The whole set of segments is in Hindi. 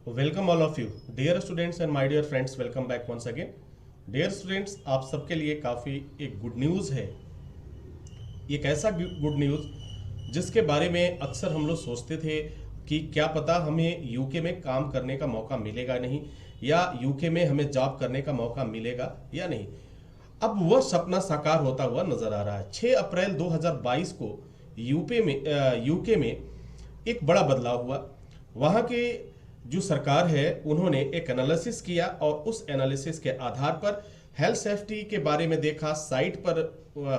Welcome all of you dear students and my dear friends, welcome back once again. Dear students, आप सबके लिए काफ़ी एक गुड न्यूज़ है। एक ऐसा गुड न्यूज़ जिसके बारे में अक्सर हम लोग सोचते थे कि क्या पता हमें यूके में काम करने का मौका मिलेगा नहीं, या यूके में हमें जॉब करने का मौका मिलेगा या नहीं। अब वह सपना साकार होता हुआ नजर आ रहा है। 6 अप्रैल 2022 को यूके में एक बड़ा बदलाव हुआ। वहाँ के जो सरकार है उन्होंने एक एनालिसिस किया और उस एनालिसिस के आधार पर हेल्थ सेफ्टी के बारे में देखा, साइट पर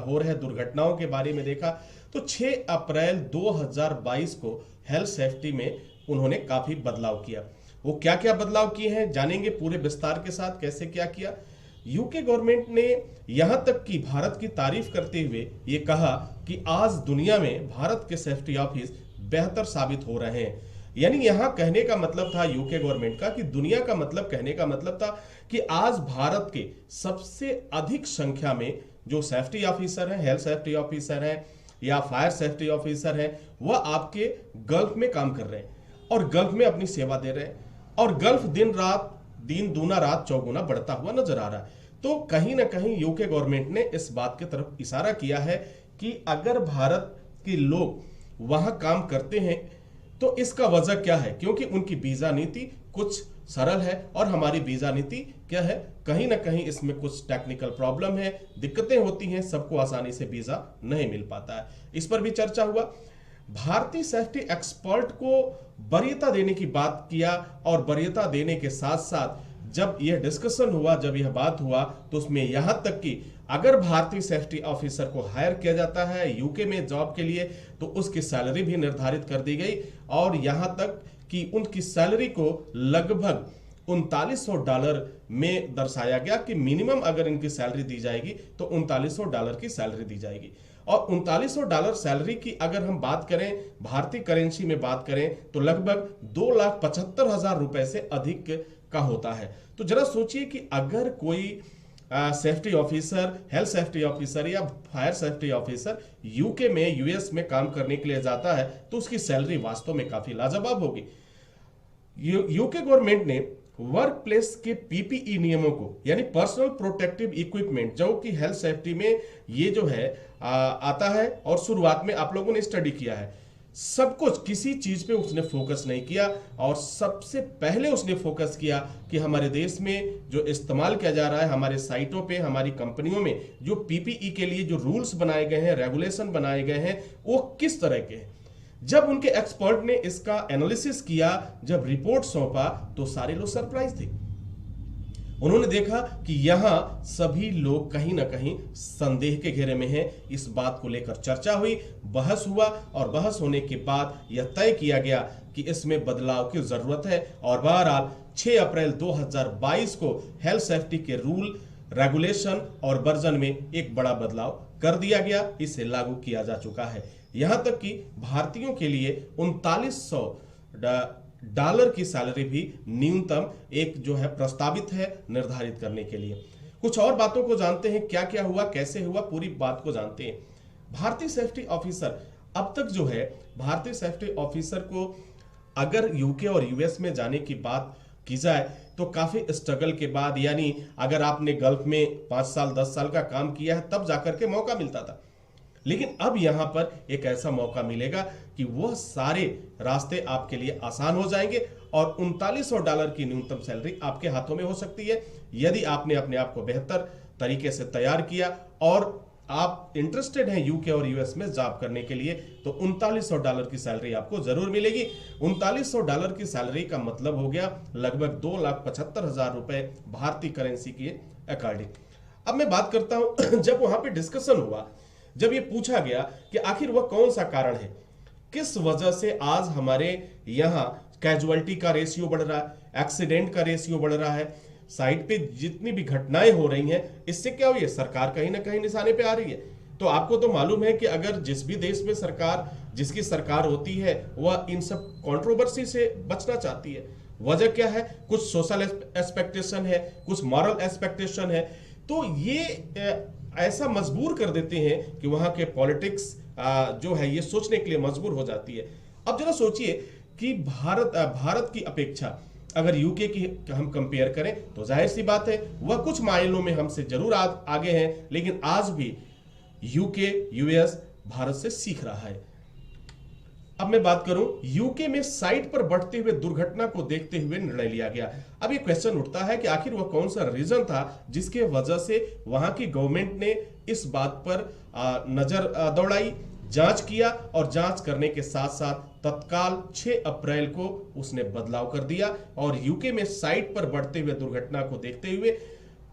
हो रहे दुर्घटनाओं के बारे में देखा। तो 6 अप्रैल 2022 को हेल्थ सेफ्टी में उन्होंने काफ़ी बदलाव किया। वो क्या क्या बदलाव किए हैं जानेंगे पूरे विस्तार के साथ, कैसे क्या किया। यूके गवर्नमेंट ने यहां तक कि भारत की तारीफ करते हुए ये कहा कि आज दुनिया में भारत के सेफ्टी ऑफिस बेहतर साबित हो रहे हैं। यानी यहां कहने का मतलब था यूके गवर्नमेंट का कि दुनिया का मतलब कहने का मतलब था कि आज भारत के सबसे अधिक संख्या में जो सेफ्टी ऑफिसर हैं, हेल्थ सेफ्टी ऑफिसर हैं या फायर सेफ्टी ऑफिसर हैं, वह आपके गल्फ में काम कर रहे हैं और गल्फ में अपनी सेवा दे रहे हैं। और गल्फ दिन दूना रात चौगुना बढ़ता हुआ नजर आ रहा है। तो कहीं ना कहीं यूके गवर्नमेंट ने इस बात की तरफ इशारा किया है कि अगर भारत के लोग वहां काम करते हैं तो इसका वजह क्या है, क्योंकि उनकी वीजा नीति कुछ सरल है और हमारी वीजा नीति क्या है, कहीं ना कहीं इसमें कुछ टेक्निकल प्रॉब्लम है, दिक्कतें होती हैं, सबको आसानी से वीजा नहीं मिल पाता है। इस पर भी चर्चा हुआ। भारतीय सेफ्टी एक्सपर्ट को वरीयता देने की बात किया और वरीयता देने के साथ साथ जब यह डिस्कशन हुआ, जब यह बात हुआ, तो उसमें यहां तक कि अगर भारतीय सेफ्टी ऑफिसर को हायर किया जाता है यूके में जॉब के लिए तो उसकी सैलरी भी निर्धारित कर दी गई और यहां तक कि उनकी सैलरी को लगभग $3900 में दर्शाया गया कि मिनिमम अगर इनकी सैलरी दी जाएगी तो $3900 की सैलरी दी जाएगी। और $3900 सैलरी की अगर हम बात करें भारतीय करेंसी में बात करें तो लगभग 2,75,000 रुपए से अधिक का होता है। तो जरा सोचिए कि अगर कोई safety officer, health safety officer या फायर सेफ्टी ऑफिसर यूके में, यूएस में काम करने के लिए जाता है तो उसकी सैलरी वास्तव में काफी लाजवाब होगी। यूके गवर्नमेंट ने वर्क प्लेस के पीपीई नियमों को, यानी पर्सनल प्रोटेक्टिव इक्विपमेंट, जो कि हेल्थ सेफ्टी में ये जो है आता है और शुरुआत में आप लोगों ने स्टडी किया है, सब कुछ किसी चीज पे उसने फोकस नहीं किया और सबसे पहले उसने फोकस किया कि हमारे देश में जो इस्तेमाल किया जा रहा है, हमारे साइटों पे, हमारी कंपनियों में जो पीपीई के लिए जो रूल्स बनाए गए हैं, रेगुलेशन बनाए गए हैं, वो किस तरह के हैं। जब उनके एक्सपर्ट ने इसका एनालिसिस किया, जब रिपोर्ट सौंपा तो सारे लोग सरप्राइज थे। उन्होंने देखा कि यहां सभी लोग कहीं ना कहीं संदेह के घेरे में हैं। इस बात को लेकर चर्चा हुई, बहस हुआ और बहस होने के बाद यह तय किया गया कि इसमें बदलाव की जरूरत है। और बहरहाल 6 अप्रैल 2022 को हेल्थ सेफ्टी के रूल, रेगुलेशन और वर्जन में एक बड़ा बदलाव कर दिया गया, इसे लागू किया जा चुका है। यहां तक कि भारतीयों के लिए $3900 की सैलरी भी न्यूनतम एक जो है प्रस्तावित है निर्धारित करने के लिए। कुछ और बातों को जानते हैं, क्या क्या हुआ, कैसे हुआ, पूरी बात को जानते हैं। भारतीय सेफ्टी ऑफिसर अब तक जो है, भारतीय सेफ्टी ऑफिसर को अगर यूके और यूएस में जाने की बात की जाए तो काफी स्ट्रगल के बाद, यानी अगर आपने गल्फ में 5 साल 10 साल का काम किया है तब जाकर के मौका मिलता था। लेकिन अब यहां पर एक ऐसा मौका मिलेगा कि वह सारे रास्ते आपके लिए आसान हो जाएंगे और $3900 की न्यूनतम सैलरी आपके हाथों में हो सकती है यदि आपने अपने आप को बेहतर तरीके से तैयार किया और आप इंटरेस्टेड हैं यूके और यूएस में जॉब करने के लिए, तो $3900 की सैलरी आपको जरूर मिलेगी। $3900 की सैलरी का मतलब हो गया लगभग 2,75,000 रुपए भारतीय करेंसी के अकॉर्डिंग। अब मैं बात करता हूं जब वहां पे डिस्कशन हुआ, जब ये पूछा गया कि आखिर वह कौन सा कारण है, किस वजह से आज हमारे यहां कैजुअलिटी का रेशियो बढ़ रहा है, एक्सीडेंट का रेशियो बढ़ रहा है, साइट पे जितनी भी घटनाएं हो रही हैं, इससे क्या हुई है, सरकार कहीं ना कहीं निशाने पे आ रही है। तो आपको तो मालूम है कि अगर जिस भी देश में सरकार, जिसकी सरकार होती है, वह इन सब कंट्रोवर्सी से बचना चाहती है। वजह क्या है, कुछ सोशल एक्सपेक्टेशन है, कुछ मॉरल एक्सपेक्टेशन है। तो ये ऐसा मजबूर कर देते हैं कि वहां के पॉलिटिक्स जो है ये सोचने के लिए मजबूर हो जाती है। अब जरा सोचिए कि भारत की अपेक्षा अगर यूके की हम कंपेयर करें तो जाहिर सी बात है वह कुछ मायनों में हमसे जरूर आगे हैं, लेकिन आज भी यूके यूएस भारत से सीख रहा है। अब मैं बात करूं, यूके में साइट पर बढ़ते हुए दुर्घटना को देखते हुए निर्णय लिया गया। अब ये क्वेश्चन उठता है कि आखिर वह कौन सा रीजन था जिसके वजह से वहां की गवर्नमेंट ने इस बात पर नजर दौड़ाई, जांच किया और जांच करने के साथ साथ तत्काल 6 अप्रैल को उसने बदलाव कर दिया और यूके में साइट पर बढ़ते हुए दुर्घटना को देखते हुए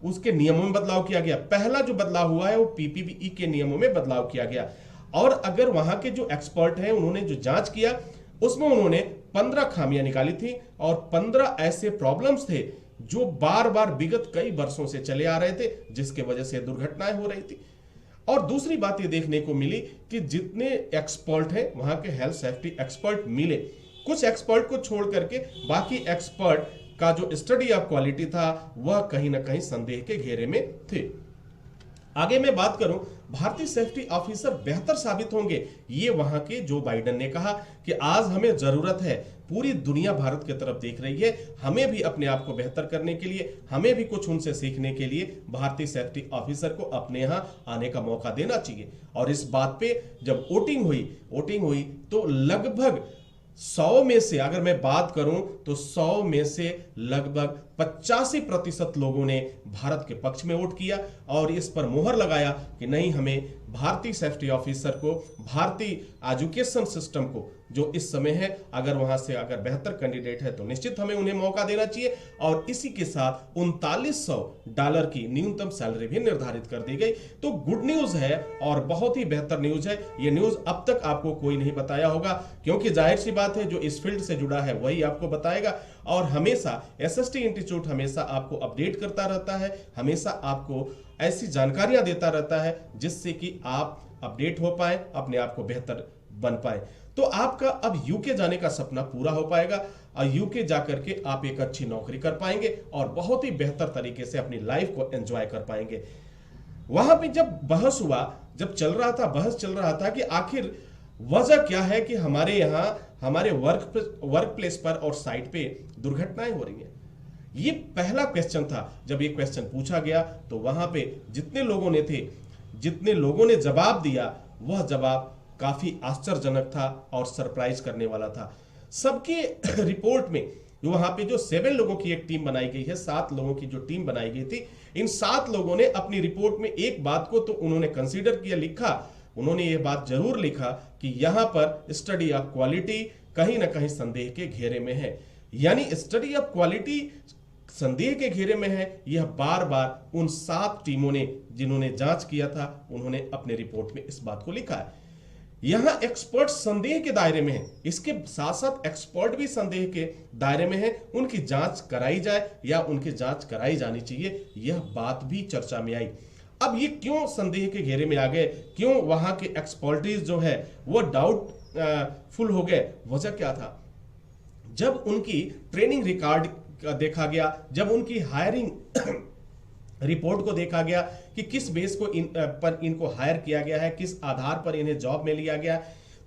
उसके नियमों में बदलाव किया गया। पहला जो बदलाव हुआ है वो पीपीपी के नियमों में बदलाव किया गया और अगर वहां के जो एक्सपर्ट हैं उन्होंने जो जांच किया उसमें उन्होंने 15 खामियां निकाली थी और 15 ऐसे प्रॉब्लम्स थे जो बार बार विगत कई वर्षों से चले आ रहे थे, जिसके वजह से दुर्घटनाएं हो रही थी। और दूसरी बात ये देखने को मिली कि जितने एक्सपर्ट हैं वहां के हेल्थ सेफ्टी एक्सपर्ट मिले, कुछ एक्सपर्ट को छोड़ करके बाकी एक्सपर्ट का जो स्टडी ऑफ क्वालिटी था वह कहीं ना कहीं संदेह के घेरे में थे। आगे मैं बात करूं, भारतीय सेफ्टी ऑफिसर बेहतर साबित होंगे, ये वहां के जो बाइडेन ने कहा कि आज हमें जरूरत है, पूरी दुनिया भारत की तरफ देख रही है, हमें भी अपने आप को बेहतर करने के लिए, हमें भी कुछ उनसे सीखने के लिए भारतीय सेफ्टी ऑफिसर को अपने यहां आने का मौका देना चाहिए। और इस बात पे जब वोटिंग हुई तो लगभग 100 में से अगर मैं बात करूं तो 100 में से लगभग 85% लोगों ने भारत के पक्ष में वोट किया और इस पर मोहर लगाया कि नहीं, हमें भारतीय सेफ्टी ऑफिसर को, भारतीय एजुकेशन सिस्टम को जो इस समय है, अगर वहां से अगर बेहतर कैंडिडेट है तो निश्चित हमें उन्हें मौका देना चाहिए। और इसी के साथ $3900 की न्यूनतम सैलरी भी निर्धारित कर दी गई। तो गुड न्यूज है और बहुत ही बेहतर न्यूज है। यह न्यूज अब तक आपको कोई नहीं बताया होगा, क्योंकि जाहिर सी बात है जो इस फील्ड से जुड़ा है वही आपको बताएगा। और हमेशा एसएसटी इंस्टीट्यूट हमेशा आपको अपडेट करता रहता है, हमेशा आपको ऐसी जानकारियां देता रहता है जिससे कि आप अपडेट हो पाए, अपने आप को बेहतर बन पाए। तो आपका अब यूके जाने का सपना पूरा हो पाएगा और यूके जाकर के आप एक अच्छी नौकरी कर पाएंगे और बहुत ही बेहतर तरीके से अपनी लाइफ को एंजॉय कर पाएंगे। वहां पे जब बहस बहस चल रहा था कि आखिर वजह क्या है कि हमारे यहां हमारे वर्क प्लेस पर और साइट पे दुर्घटनाएं हो रही हैं। ये पहला क्वेश्चन था। जब ये क्वेश्चन पूछा गया तो वहां पे जितने लोगों ने जवाब दिया वह जवाब काफी आश्चर्यजनक था और सरप्राइज करने वाला था। सबके रिपोर्ट में वहां पे जो 7 लोगों की एक टीम बनाई गई है, 7 लोगों की जो टीम बनाई गई थी, इन 7 लोगों ने अपनी रिपोर्ट में एक बात को तो उन्होंने कंसीडर किया, लिखा, उन्होंने ये बात जरूर लिखा कि यहां पर स्टडी ऑफ क्वालिटी कहीं ना कहीं संदेह के घेरे में है। यानी स्टडी ऑफ क्वालिटी संदेह के घेरे में है। यह बार बार उन 7 टीमों ने जिन्होंने जांच किया था उन्होंने अपने रिपोर्ट में इस बात को लिखा है। यहां एक्सपर्ट संदेह के दायरे में है, इसके साथ साथ एक्सपर्ट भी संदेह के दायरे में है। उनकी जांच कराई जाए या उनकी जांच कराई जानी चाहिए, यह बात भी चर्चा में आई। अब ये क्यों संदेह के घेरे में आ गए, क्यों वहां के एक्सपर्टीज जो है वो डाउट फुल हो गए? वजह क्या था? जब उनकी ट्रेनिंग रिकॉर्ड देखा गया, जब उनकी हायरिंग रिपोर्ट को देखा गया कि किस बेस को पर इनको हायर किया गया है, किस आधार पर इन्हें जॉब में लिया गया,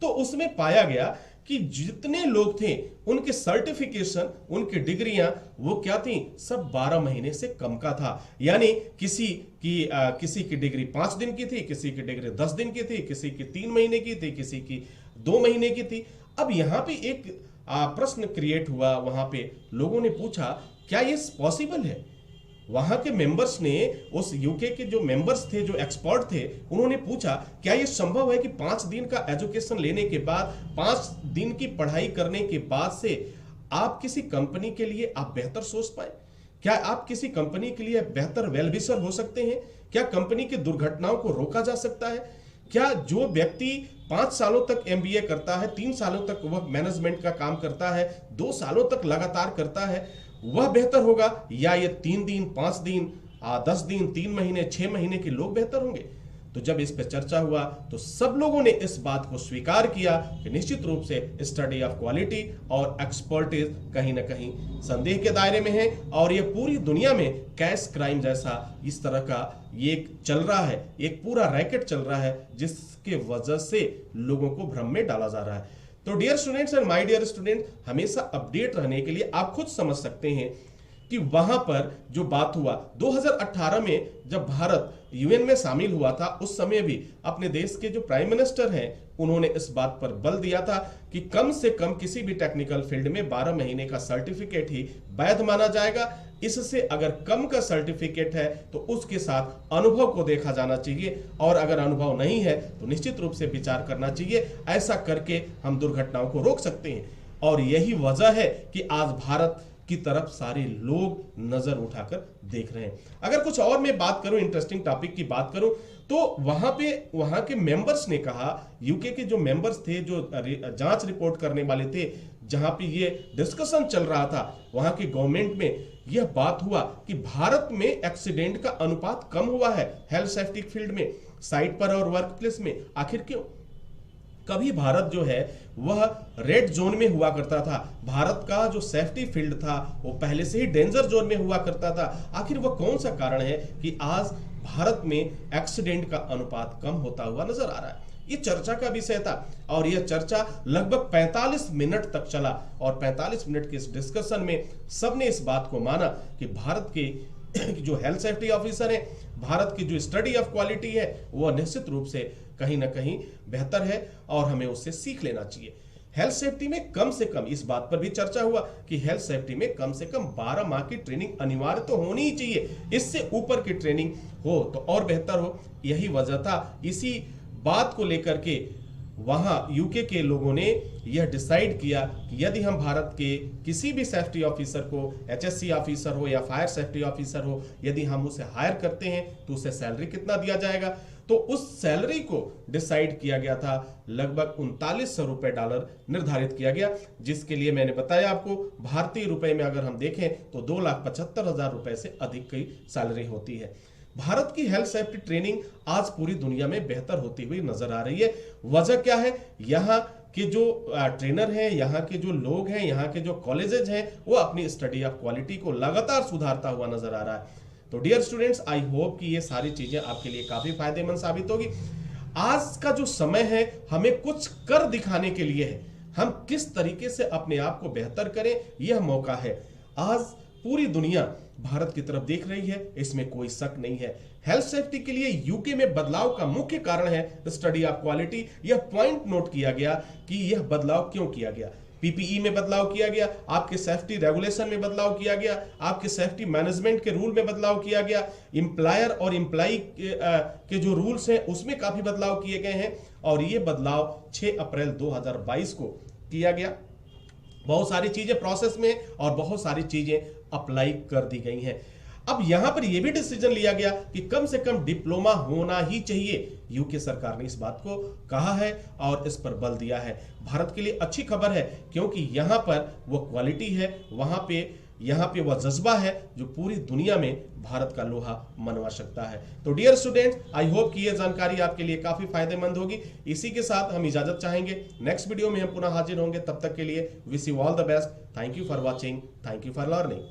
तो उसमें पाया गया कि जितने लोग थे उनके सर्टिफिकेशन, उनकी डिग्रियां वो क्या थी, सब 12 महीने से कम का था। यानी किसी की डिग्री 5 दिन की थी, किसी की डिग्री 10 दिन की थी, किसी की 3 महीने की थी, किसी की 2 महीने की थी। अब यहां पे एक प्रश्न क्रिएट हुआ, वहां पे लोगों ने पूछा क्या ये पॉसिबल है? वहां के मेंबर्स ने, उस यूके के जो मेंबर्स थे, जो एक्सपर्ट थे, उन्होंने पूछा क्या यह संभव है कि 5 दिन का एजुकेशन लेने के बाद, 5 दिन की पढ़ाई करने के बाद से आप किसी कंपनी के लिए आप बेहतर सोच पाए? क्या आप किसी कंपनी के लिए बेहतर वेलविशर हो सकते हैं? क्या कंपनी की दुर्घटनाओं को रोका जा सकता है? क्या जो व्यक्ति 5 सालों तक MBA करता है, 3 सालों तक वह मैनेजमेंट का काम करता है, 2 सालों तक लगातार करता है, वह बेहतर होगा या ये 3 दिन, 5 दिन, 10 दिन, 3 महीने, 6 महीने के लोग बेहतर होंगे? तो जब इस पर चर्चा हुआ तो सब लोगों ने इस बात को स्वीकार किया कि निश्चित रूप से स्टडी ऑफ क्वालिटी और एक्सपर्टीज कहीं ना कहीं संदेह के दायरे में है। और ये पूरी दुनिया में कैश क्राइम जैसा इस तरह का ये चल रहा है, एक पूरा रैकेट चल रहा है जिसके वजह से लोगों को भ्रम में डाला जा रहा है। तो dear students and my dear student, हमेशा अपडेट रहने के लिए आप खुद समझ सकते हैं कि वहां पर जो बात हुआ 2018 में जब भारत यूएन में शामिल हुआ था, उस समय भी अपने देश के जो प्राइम मिनिस्टर हैं उन्होंने इस बात पर बल दिया था कि कम से कम किसी भी टेक्निकल फील्ड में 12 महीने का सर्टिफिकेट ही वैध माना जाएगा। इससे अगर कम का सर्टिफिकेट है तो उसके साथ अनुभव को देखा जाना चाहिए, और अगर अनुभव नहीं है तो निश्चित रूप से विचार करना चाहिए। ऐसा करके हम दुर्घटनाओं को रोक सकते हैं, और यही वजह है कि आज भारत की तरफ सारे लोग नजर उठाकर देख रहे हैं। अगर कुछ और मैं बात करूं, इंटरेस्टिंग टॉपिक की बात करूं, तो वहां के मेंबर्स ने कहा, यूके के जो मेंबर्स थे, जो जांच रिपोर्ट करने वाले थे, जहां पे ये डिस्कशन चल रहा था, वहां की गवर्नमेंट में यह बात हुआ कि भारत में एक्सीडेंट का अनुपात कम हुआ है हेल्थ सेफ्टी फील्ड में, साइट पर और वर्क प्लेस में। आखिर क्यों? कभी भारत जो है वह रेड जोन में हुआ करता था, भारत का जो सेफ्टी फील्ड था वो पहले से ही डेंजर जोन में हुआ करता था। आखिर वह कौन सा कारण है कि आज भारत में एक्सीडेंट का अनुपात कम होता हुआ नजर आ रहा है? ये चर्चा का विषय था, और यह चर्चा लगभग 45 मिनट तक चला, और 45 मिनट के इस डिस्कशन में सबने इस बात को माना कि भारत के जो हेल्थ सेफ्टी ऑफिसर है, भारत की जो स्टडी ऑफ क्वालिटी है, वह निश्चित रूप से कहीं ना कहीं बेहतर है और हमें उससे सीख लेना चाहिए। हेल्थ सेफ्टी में कम से कम, इस बात पर भी चर्चा हुआ कि हेल्थ सेफ्टी में कम से कम 12 माह की ट्रेनिंग अनिवार्य तो होनी ही चाहिए, इससे ऊपर की ट्रेनिंग हो तो और बेहतर हो। यही वजह था, इसी बात को लेकर के वहां यूके के लोगों ने यह डिसाइड किया कि यदि हम भारत के किसी भी सेफ्टी ऑफिसर को, एचएससी ऑफिसर हो या फायर सेफ्टी ऑफिसर हो, यदि हम उसे हायर करते हैं तो उसे सैलरी कितना दिया जाएगा। तो उस सैलरी को डिसाइड किया गया था, लगभग $3900 निर्धारित किया गया, जिसके लिए मैंने बताया आपको भारतीय रुपए में अगर हम देखें तो 2,75,000 रुपए से अधिक की सैलरी होती है। भारत की हेल्थ सेफ्टी ट्रेनिंग आज पूरी दुनिया में बेहतर होती हुई नजर आ रही है। वजह क्या है? यहाँ के जो ट्रेनर हैं, यहाँ के जो लोग हैं, यहाँ के जो कॉलेजेस हैं, वो अपनी स्टडी ऑफ क्वालिटी को लगातार सुधारता हुआ नजर आ रहा है। तो डियर स्टूडेंट्स, आई होप कि ये सारी चीजें आपके लिए काफी फायदेमंद साबित होगी। आज का जो समय है हमें कुछ कर दिखाने के लिए है, हम किस तरीके से अपने आप को बेहतर करें, यह मौका है। आज पूरी दुनिया भारत की तरफ देख रही है, इसमें कोई शक नहीं है। हेल्थ सेफ्टी के लिए यूके में बदलाव का मुख्य कारण है स्टडी ऑफ क्वालिटी। यह पॉइंट नोट किया गया कि यह बदलाव क्यों किया गया। पीपीई में बदलाव किया गया, आपके सेफ्टी रेगुलेशन में बदलाव किया गया, आपके सेफ्टी मैनेजमेंट के रूल में बदलाव किया गया, एम्प्लॉयर और एम्प्लॉई के जो रूल्स हैं उसमें काफी बदलाव किए गए हैं, और ये बदलाव 6 अप्रैल 2022 को किया गया। बहुत सारी चीजें प्रोसेस में और बहुत सारी चीजें अप्लाई कर दी गई हैं। अब यहां पर यह भी डिसीजन लिया गया कि कम से कम डिप्लोमा होना ही चाहिए। यूके सरकार ने इस बात को कहा है और इस पर बल दिया है। भारत के लिए अच्छी खबर है, क्योंकि यहां पर वो क्वालिटी है, यहाँ पे वह जज्बा है जो पूरी दुनिया में भारत का लोहा मनवा सकता है। तो डियर स्टूडेंट्स, आई होप कि यह जानकारी आपके लिए काफी फायदेमंद होगी। इसी के साथ हम इजाजत चाहेंगे, नेक्स्ट वीडियो में हम पुनः हाजिर होंगे। तब तक के लिए wish you all the best. Thank you for watching, thank you for learning.